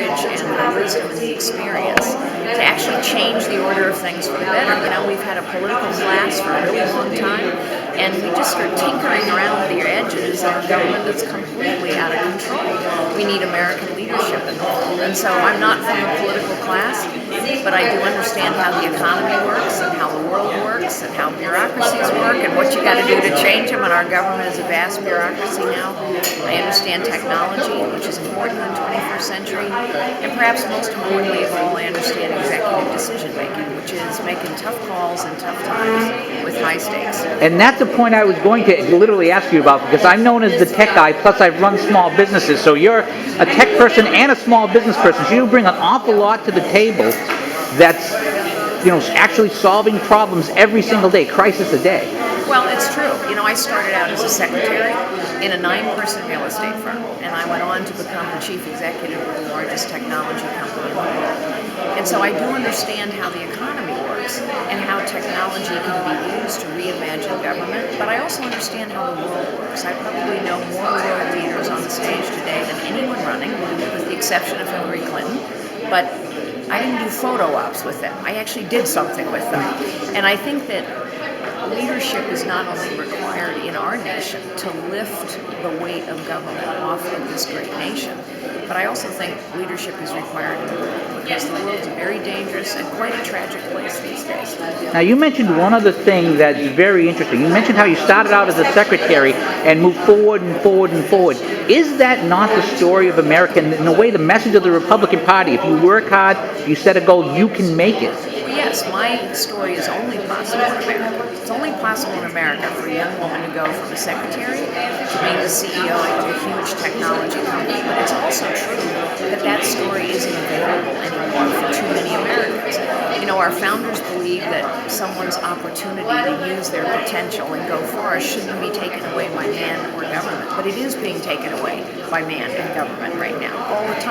courage and the wisdom and the experience to actually change the order of things for the better. You know, we've had a political class for a really long time, and we just are tinkering around the edges of a government that's completely out of control. We need American leadership involved. And so I'm not from a political class, but I do understand how the economy works and how the world works and how bureaucracies work and what you got to do to change them. And our government is a vast bureaucracy now. I understand technology, which is important in the 21st century. And perhaps most importantly of all, I understand executive decision making, which is making tough calls in tough times with high stakes. And that's the point I was going to literally ask you about, because I'm known as the tech guy, plus I've run small businesses. So you're a tech person and a small business person. So you bring an awful lot to the table that's, you know, actually solving problems every single day, crisis a day. Well, it's true. You know, I started out as a secretary in a 9-person real estate firm, and I went on to become the chief executive of the largest technology company in the world. And so I do understand how the economy works and how technology can be used to reimagine government, but I also understand how the world works. I probably know more world leaders on the stage today than anyone running, with the exception of Hillary Clinton, but I didn't do photo ops with them. I actually did something with them. And I think that leadership is not only required in our nation to lift the weight of government off of this great nation, but I also think leadership is required in the world, because the world is a very dangerous and quite a tragic place these days. Now, you mentioned one other thing that's very interesting. You mentioned how you started out as a secretary and moved forward and forward and forward. Is that not the story of America? In a way, the message of the Republican Party, if you work hard, you set a goal, you can make it. Yes, my story is only possible in America. It's only possible in America for a young woman to go from a secretary to being the CEO of a huge technology company. But it's also true that that story isn't available anymore for too many Americans. You know, our founders believed that someone's opportunity to use their potential and go far shouldn't be taken away by man or government. But it is being taken away by man and government right now, all the time.